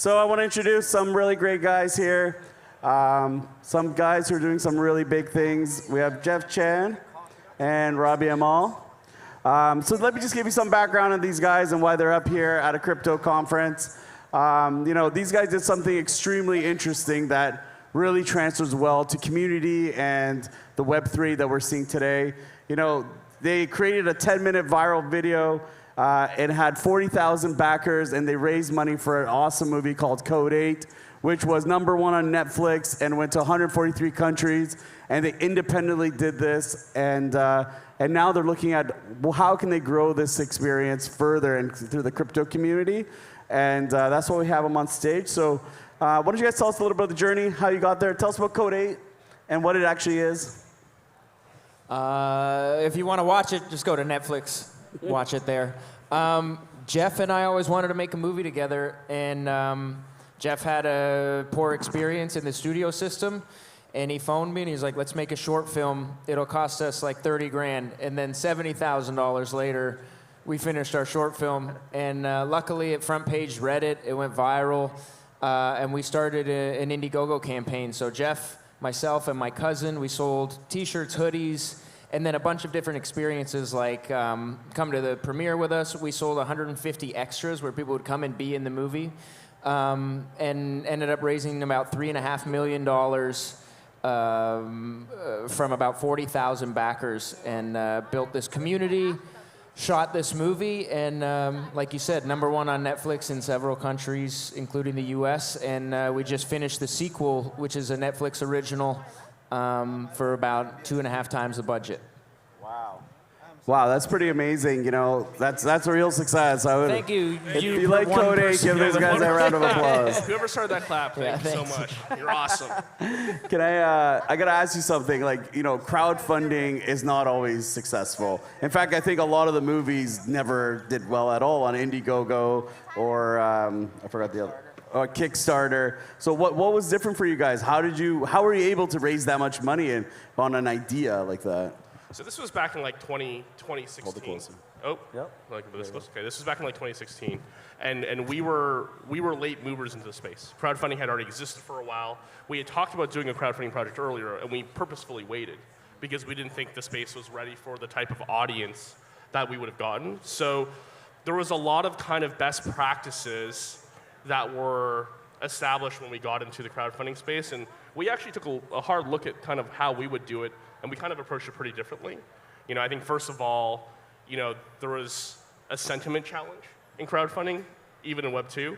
So I want to introduce some really great guys here. Some guys who are doing some really big things. We have Jeff Chan and Robbie Amell. So let me just give you some background on these guys and why they're up here at a crypto conference. These guys did something extremely interesting that really transfers well to community and the Web3 that we're seeing today. They created a 10-minute viral video. It had 40,000 backers, and they raised money for an awesome movie called Code 8, which was #1 on Netflix and went to 143 countries. And they independently did this, and now they're looking at, well, how can they grow this experience further and through the crypto community? And that's why we have them on stage. So why don't you guys tell us a little bit about the journey, how you got there. Tell us about Code 8 and what it actually is. If you want to watch it, just go to Netflix. Watch it there. Jeff and I always wanted to make a movie together, and Jeff had a poor experience in the studio system, and he phoned me and he's like, let's make a short film. It'll cost us like 30 grand. And then $70,000 later, we finished our short film. And luckily at front page Reddit, it went viral, and we started an Indiegogo campaign. So Jeff, myself, and my cousin, we sold t-shirts, hoodies, and then a bunch of different experiences like come to the premiere with us. We sold 150 extras where people would come and be in the movie, and ended up raising about $3.5 million from about 40,000 backers, and built this community, shot this movie, and like you said, #1 on Netflix in several countries, including the US, and we just finished the sequel, which is a Netflix original, for about 2.5 times the budget. Wow, that's pretty amazing. That's a real success. Thank you. If you like Code 8, give these guys a round of applause. Whoever started that clap, thank you so much. You're awesome. Can I gotta ask you something? Crowdfunding is not always successful. In fact, I think a lot of the movies never did well at all on Indiegogo or I forgot the other. Or Kickstarter. So what was different for you guys? How were you able to raise that much money on an idea like that? So this was back in 2016. Hold it closer. Oh, yep. Okay, this was back in 2016, and we were late movers into the space. Crowdfunding had already existed for a while. We had talked about doing a crowdfunding project earlier, and we purposefully waited because we didn't think the space was ready for the type of audience that we would have gotten. So there was a lot of kind of best practices that were established when we got into the crowdfunding space, and we actually took a hard look at kind of how we would do it, and we kind of approached it pretty differently. I think first of all, there was a sentiment challenge in crowdfunding, even in Web2,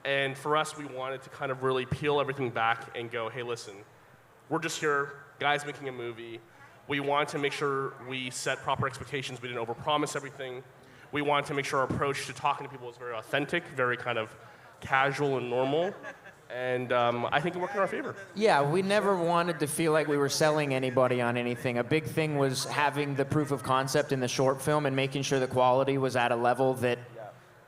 and for us, we wanted to kind of really peel everything back and go, hey, listen, we're just here, guys making a movie. We want to make sure we set proper expectations. We didn't overpromise everything. We wanted to make sure our approach to talking to people was very authentic, very kind of casual and normal, and I think it worked in our favor. Yeah, we never wanted to feel like we were selling anybody on anything. A big thing was having the proof of concept in the short film and making sure the quality was at a level that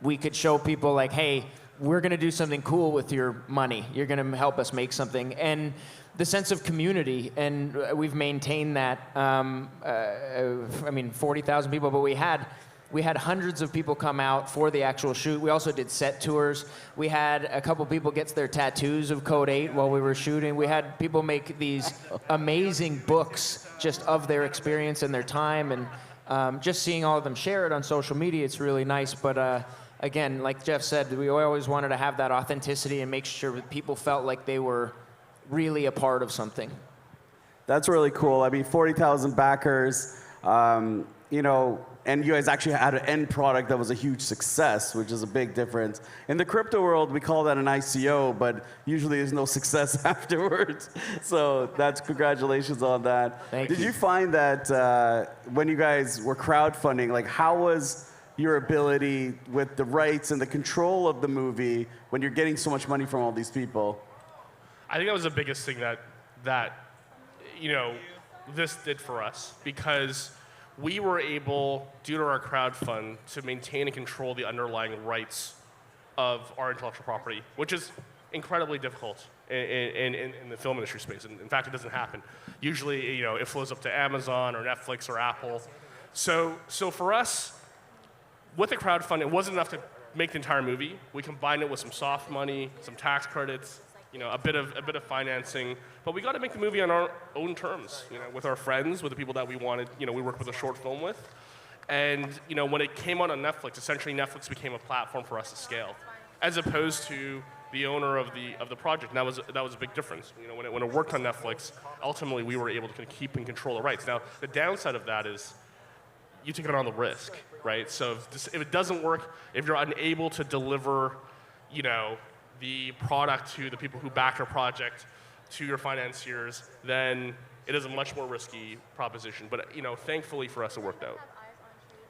we could show people like, hey, we're going to do something cool with your money. You're going to help us make something. And the sense of community, and we've maintained that. 40,000 people, but we had hundreds of people come out for the actual shoot. We also did set tours. We had a couple people get their tattoos of Code 8 while we were shooting. We had people make these amazing books just of their experience and their time, and just seeing all of them share it on social media, it's really nice. But again, like Jeff said, we always wanted to have that authenticity and make sure that people felt like they were really a part of something. That's really cool. 40,000 backers, and you guys actually had an end product that was a huge success, which is a big difference. In the crypto world, we call that an ICO, but usually there's no success afterwards. So congratulations on that. Thank you. Did you find that when you guys were crowdfunding, how was your ability with the rights and the control of the movie when you're getting so much money from all these people? I think that was the biggest thing that this did for us, because we were able, due to our crowdfund, to maintain and control the underlying rights of our intellectual property, which is incredibly difficult in the film industry space. And in fact, it doesn't happen. Usually, it flows up to Amazon or Netflix or Apple. So for us, with the crowdfund, it wasn't enough to make the entire movie. We combined it with some soft money, some tax credits, a bit of financing. But we got to make the movie on our own terms, with our friends, with the people that we wanted. We worked with a short film with. And when it came out on Netflix, essentially Netflix became a platform for us to scale, as opposed to the owner of the project. And that was a big difference. When it worked on Netflix, ultimately we were able to kind of keep and control the rights. Now, the downside of that is you take on the risk, right? So if it doesn't work, if you're unable to deliver, the product to the people who back your project, to your financiers, then it is a much more risky proposition. But thankfully for us, it worked out.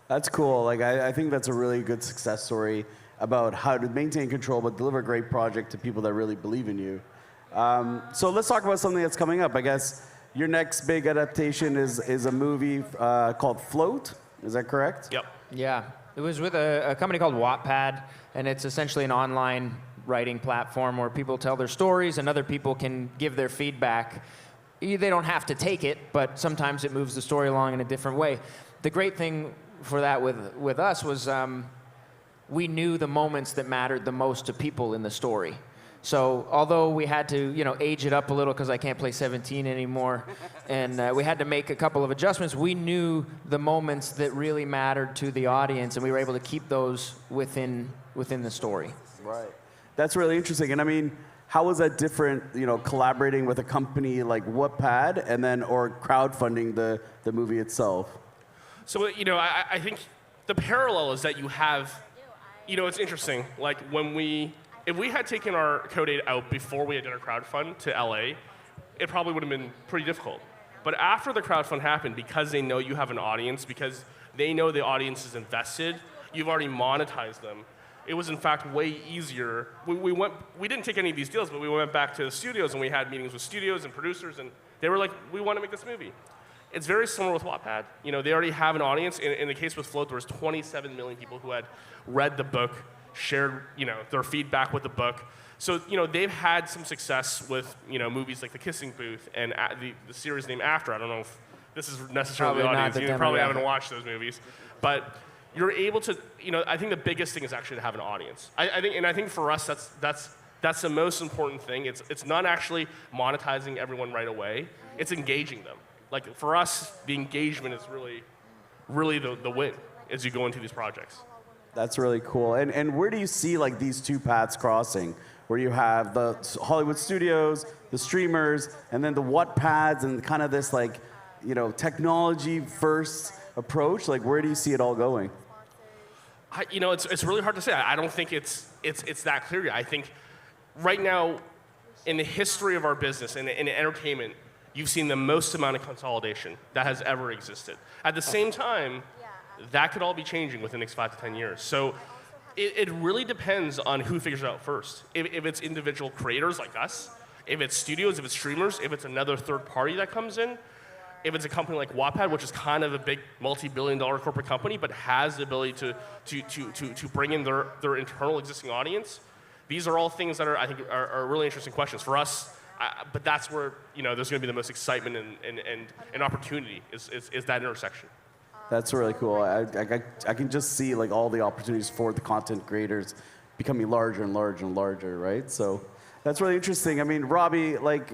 That's cool. Like I think that's a really good success story about how to maintain control but deliver a great project to people that really believe in you. So let's talk about something that's coming up. I guess your next big adaptation is a movie called Float. Is that correct? Yep. Yeah. It was with a company called Wattpad, and it's essentially an online writing platform where people tell their stories and other people can give their feedback. They don't have to take it, but sometimes it moves the story along in a different way. The great thing for that with us was we knew the moments that mattered the most to people in the story. So although we had to, age it up a little because I can't play 17 anymore, and we had to make a couple of adjustments, we knew the moments that really mattered to the audience, and we were able to keep those within the story. Right. That's really interesting. And I mean, how was that different, collaborating with a company like Wattpad and then or crowdfunding the movie itself? So, I think the parallel is that you have, it's interesting. Like if we had taken our Code 8 out before we had done our crowdfund to LA, it probably would have been pretty difficult. But after the crowdfund happened, because they know you have an audience, because they know the audience is invested, you've already monetized them. It was in fact way easier. We didn't take any of these deals, but we went back to the studios and we had meetings with studios and producers, and they were like, we want to make this movie. It's very similar with Wattpad. They already have an audience. In the case with Float, there was 27 million people who had read the book, shared their feedback with the book. So they've had some success with movies like The Kissing Booth and the series named After. I don't know if this is necessarily the audience. You probably haven't watched those movies, but you're able to. I think the biggest thing is actually to have an audience. I think for us that's the most important thing. It's not actually monetizing everyone right away. It's engaging them. Like for us, the engagement is really the win as you go into these projects. That's really cool. And where do you see like these two paths crossing? Where you have the Hollywood studios, the streamers, and then the Wattpads and kind of this like, technology first approach? Like where do you see it all going? It's really hard to say. I don't think it's that clear yet. I think right now, in the history of our business and in entertainment, you've seen the most amount of consolidation that has ever existed. At the same time, that could all be changing within the next 5 to 10 years. So it really depends on who figures it out first. If it's individual creators like us, if it's studios, if it's streamers, if it's another third party that comes in, if it's a company like Wattpad, which is kind of a big multi-billion-dollar corporate company, but has the ability to bring in their internal existing audience, these are all things that I think are really interesting questions for us. But that's where there's going to be the most excitement and opportunity is that intersection. That's really cool. I can just see like all the opportunities for the content creators becoming larger and larger and larger, right? So that's really interesting. I mean, Robbie, like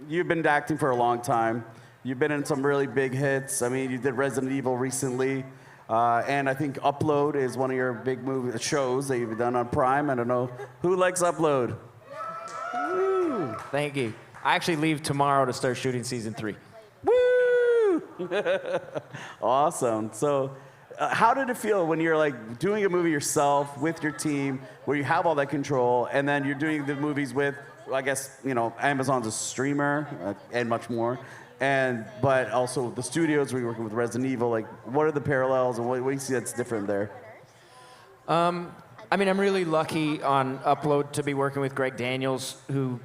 you've been acting for a long time. You've been in some really big hits. I mean, you did Resident Evil recently, and I think Upload is one of your big shows that you've done on Prime. I don't know who likes Upload. Thank you. I actually leave tomorrow to start shooting season 3. Woo! Awesome. So, how did it feel when you're like doing a movie yourself with your team, where you have all that control, and then you're doing the movies with, I guess, Amazon's a streamer and much more, but also the studios where you're working with Resident Evil. Like, what are the parallels, and what do you see that's different there? I mean, I'm really lucky on Upload to be working with Greg Daniels, who,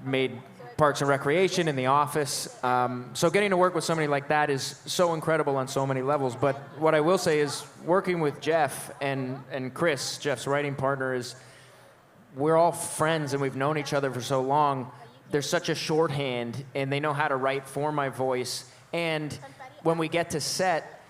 made Parks and Recreation and The Office. So getting to work with somebody like that is so incredible on so many levels. But what I will say is working with Jeff and Chris, Jeff's writing partner, is we're all friends and we've known each other for so long. There's such a shorthand, and they know how to write for my voice. And when we get to set,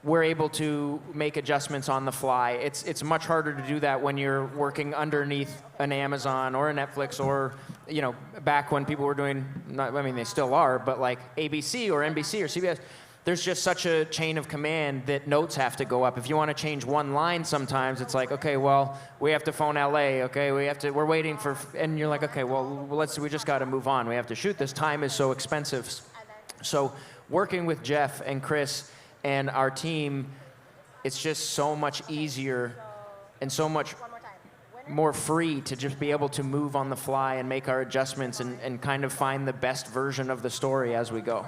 we're able to make adjustments on the fly. It's much harder to do that when you're working underneath an Amazon or a Netflix or, you know, back when people were doing, I mean, they still are, but like ABC or NBC or CBS, there's just such a chain of command that notes have to go up. If you want to change one line sometimes, it's like, okay, well, we have to phone LA, okay, we're waiting for, and you're like, okay, well, we just got to move on. We have to shoot this. Time is so expensive. So working with Jeff and Chris and our team, it's just so much easier and so much more free to just be able to move on the fly and make our adjustments and kind of find the best version of the story as we go.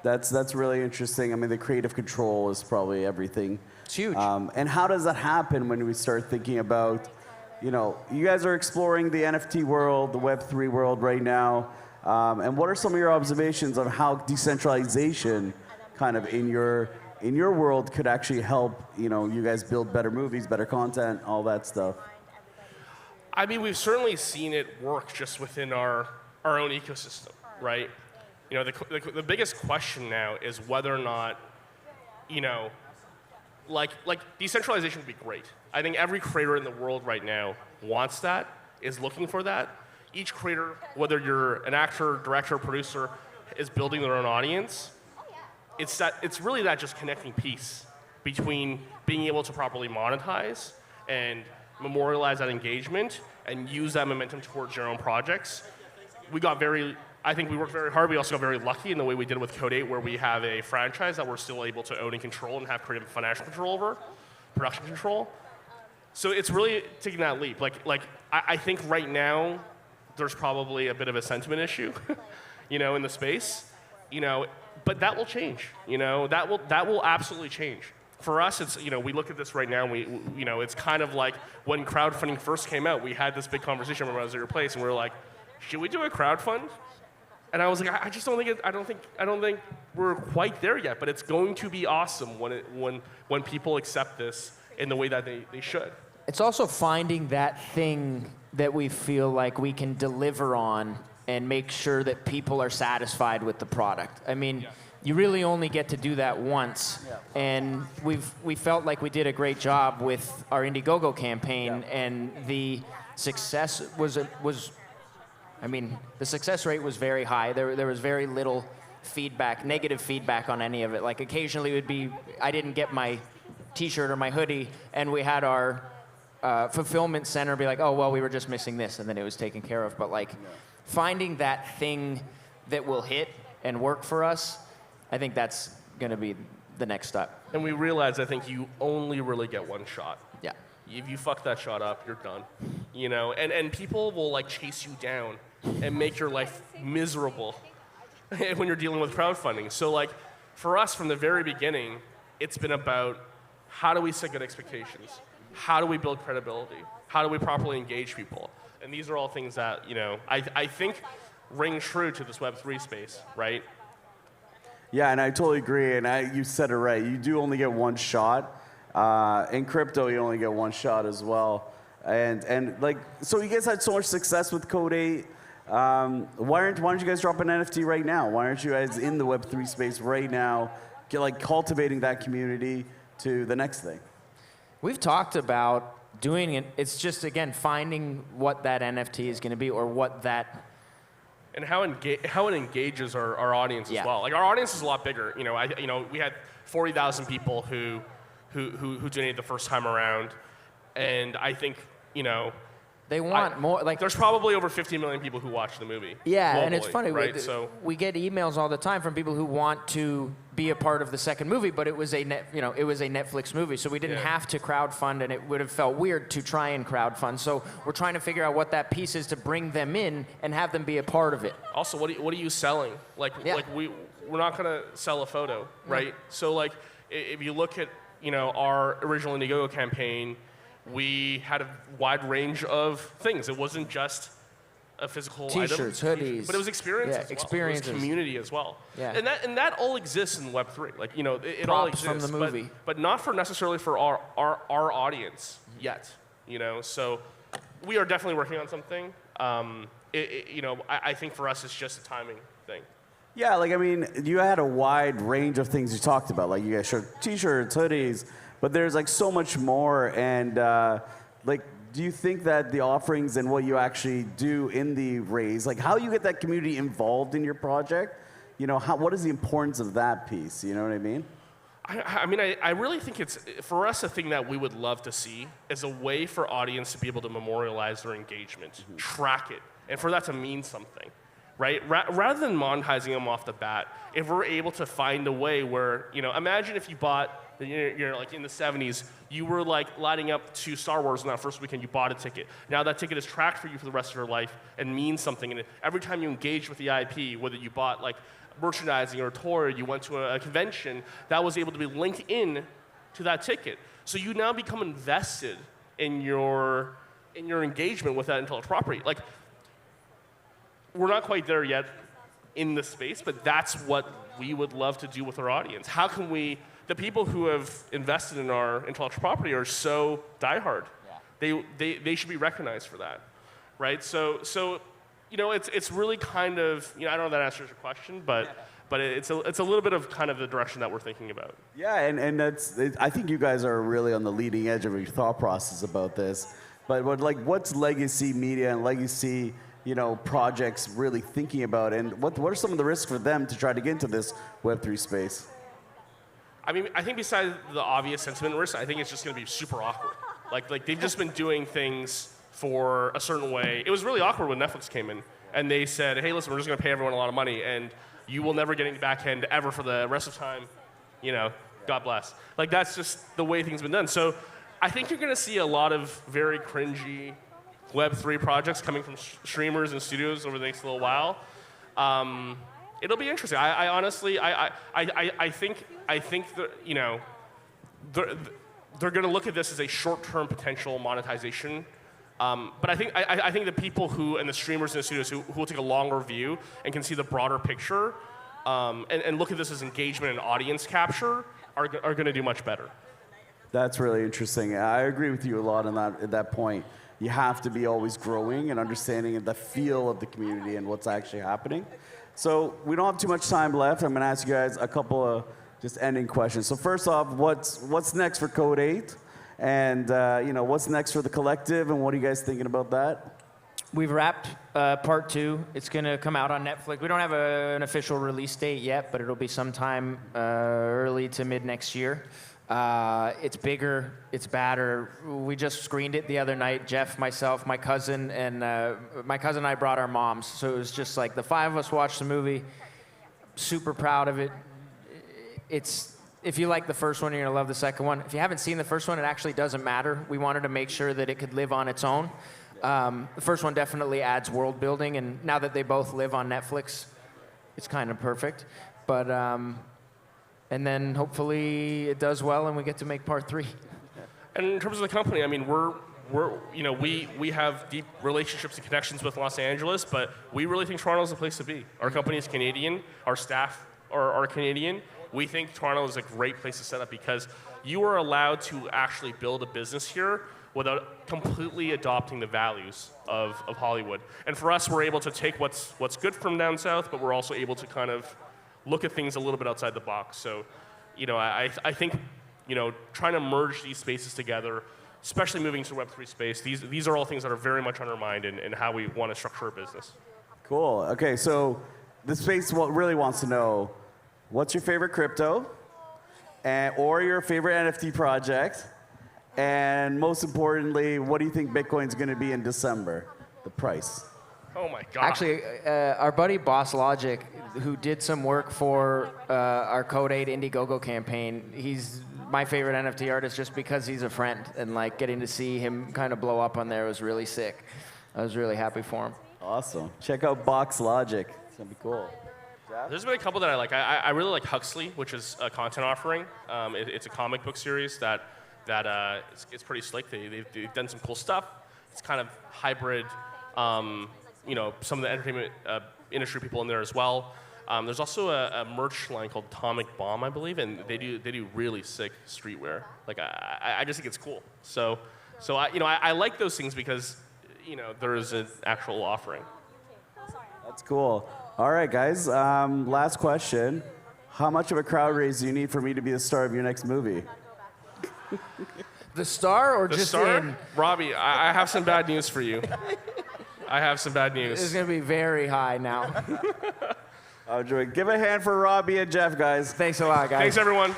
That's really interesting. I mean, the creative control is probably everything. It's huge. And how does that happen when we start thinking about, you know, you guys are exploring the NFT world, the Web3 world right now. And what are some of your observations on how decentralization kind of in your world could actually help, you know, you guys build better movies, better content, all that stuff? I mean, we've certainly seen it work just within our own ecosystem, right? You know, the biggest question now is whether or not, you know, like decentralization would be great. I think every creator in the world right now wants that, is looking for that. Each creator, whether you're an actor, director, producer, is building their own audience. It's really that just connecting piece between being able to properly monetize and memorialize that engagement and use that momentum towards your own projects. I think we worked very hard. We also got very lucky in the way we did it with Code 8, where we have a franchise that we're still able to own and control and have creative financial control over, production control. So it's really taking that leap. I think right now there's probably a bit of a sentiment issue, you know, in the space, you know, but that will change. You know, that will absolutely change. For us, it's, you know, we look at this right now, and you know, it's kind of like when crowdfunding first came out. We had this big conversation when I was at your place, and we were like, should we do a crowdfund? And I was like, I just don't think I don't think we're quite there yet. But it's going to be awesome when people accept this in the way that they should. It's also finding that thing that we feel like we can deliver on and make sure that people are satisfied with the product. I mean, you really only get to do that once. Yeah. And we felt like we did a great job with our Indiegogo campaign, and the success was I mean, the success rate was very high. There was very little feedback, negative feedback on any of it. Like occasionally it would be, I didn't get my t-shirt or my hoodie, and we had our fulfillment center be like, oh, well, we were just missing this, and then it was taken care of. But like finding that thing that will hit and work for us, I think that's going to be the next step. And we realize, I think, you only really get one shot. Yeah. If you fuck that shot up, you're done. You know, and people will like chase you down and make your life miserable when you're dealing with crowdfunding. So like, for us from the very beginning, it's been about how do we set good expectations? How do we build credibility? How do we properly engage people? And these are all things that, you know, I think ring true to this Web3 space, right? Yeah, and I totally agree. And you said it right. You do only get one shot. In crypto, you only get one shot as well. And like, so you guys had so much success with Code 8. Why don't you guys drop an NFT right now? Why aren't you guys in the Web3 space right now, like cultivating that community to the next thing? We've talked about doing it. It's just, again, finding what that NFT is going to be, or what that... And how it engages our audience as well. Like, our audience is a lot bigger. You know, we had 40,000 people who donated the first time around, and I think, you know, they want more. Like, there's probably over 50 million people who watch the movie. Yeah, globally, and it's funny. Right? We get emails all the time from people who want to be a part of the second movie, but it was a Netflix movie, so we didn't have to crowdfund, and it would have felt weird to try and crowdfund. So we're trying to figure out what that piece is to bring them in and have them be a part of it. Also, what are you selling? Like we're not gonna sell a photo, right? Yeah. So like, if you look at, you know, our original Indiegogo campaign, we had a wide range of things. It wasn't just a physical T-shirts, item, hoodies, but it was experiences. Yeah, experiences. It was community as well. Yeah. And that all exists in Web3. Like, you know, it all exists. From the movie. But not necessarily for our audience yet. You know, so we are definitely working on something. You know, I think for us it's just a timing thing. Yeah, like, I mean, you had a wide range of things you talked about. Like, you guys showed t-shirts, hoodies, but there's like so much more. And like, do you think that the offerings and what you actually do in the raise, like how you get that community involved in your project, you know, what is the importance of that piece? You know what I mean? I mean, I really think it's, for us, a thing that we would love to see is a way for audience to be able to memorialize their engagement, track it, and for that to mean something, right? Rather than monetizing them off the bat, if we're able to find a way where, you know, imagine if you bought, you're like in the 70s, you were like lining up to Star Wars on that first weekend, you bought a ticket. Now that ticket is tracked for you for the rest of your life and means something. And every time you engage with the IP, whether you bought like merchandising or a toy, or you went to a convention, that was able to be linked in to that ticket. So you now become invested in your engagement with that intellectual property. Like, we're not quite there yet in the space, but that's what we would love to do with our audience. How can we, the people who have invested in our intellectual property are so diehard. Yeah. They should be recognized for that, right? So you know, it's really kind of, you know, I don't know if that answers your question, but it's a little bit of kind of the direction that we're thinking about. Yeah, and I think you guys are really on the leading edge of your thought process about this. But what's legacy media and legacy, you know, projects really thinking about, and what are some of the risks for them to try to get into this Web3 space? I mean, I think besides the obvious sentiment risk, I think it's just going to be super awkward. Like they've just been doing things for a certain way. It was really awkward when Netflix came in and they said, hey, listen, we're just going to pay everyone a lot of money and you will never get any backhand ever for the rest of time. You know, God bless. Like, that's just the way things have been done. So I think you're going to see a lot of very cringy Web3 projects coming from streamers and studios over the next little while. It'll be interesting. I honestly, I think that, you know, they're going to look at this as a short-term potential monetization. But I think the people who, and the streamers and the studios who will take a longer view and can see the broader picture and look at this as engagement and audience capture are going to do much better. That's really interesting. I agree with you a lot on that, at that point. You have to be always growing and understanding the feel of the community and what's actually happening. So we don't have too much time left. I'm going to ask you guys a couple of just ending questions. So first off, what's next for Code 8? And you know, what's next for the collective, and what are you guys thinking about that? We've wrapped part 2. It's going to come out on Netflix. We don't have an official release date yet, but it'll be sometime early to mid next year. It's bigger, it's badder. We just screened it the other night. Jeff, myself, my cousin, and I brought our moms. So it was just like the 5 of us watched the movie. Super proud of it. If you like the first one, you're going to love the second one. If you haven't seen the first one, it actually doesn't matter. We wanted to make sure that it could live on its own. The first one definitely adds world building, and now that they both live on Netflix, it's kind of perfect. But, and then hopefully it does well and we get to make part 3. And in terms of the company, I mean, we have deep relationships and connections with Los Angeles, but we really think Toronto is the place to be. Our company is Canadian, our staff are Canadian. We think Toronto is a great place to set up because you are allowed to actually build a business here without completely adopting the values of Hollywood. And for us, we're able to take what's good from down south, but we're also able to kind of look at things a little bit outside the box. So, you know, I think, you know, trying to merge these spaces together, especially moving to the Web3 space, these are all things that are very much on our mind in how we want to structure our business. Cool. Okay, so the space really wants to know, what's your favorite crypto, or your favorite NFT project, and most importantly, what do you think Bitcoin's going to be in December, the price? Oh my God. Actually, our buddy Boss Logic, who did some work for our Code 8 Indiegogo campaign, he's my favorite NFT artist just because he's a friend, and like getting to see him kind of blow up on there was really sick. I was really happy for him. Awesome. Check out Box Logic. It's going to be cool. There's been a couple that I like. I really like Huxley, which is a content offering. It's a comic book series that it's pretty slick. They've done some cool stuff. It's kind of hybrid. You know, some of the entertainment industry people in there as well. There's also a merch line called Atomic Bomb, I believe, and they do really sick streetwear. Like I just think it's cool. So I like those things because, you know, there is an actual offering. That's cool. All right, guys. Last question. How much of a crowd raise do you need for me to be the star of your next movie? The star or The just star? in? Robbie, I have some bad news for you. I have some bad It's news. going to be very high now. Give a hand for Robbie and Jeff, guys. Thanks a lot, guys. Thanks, everyone.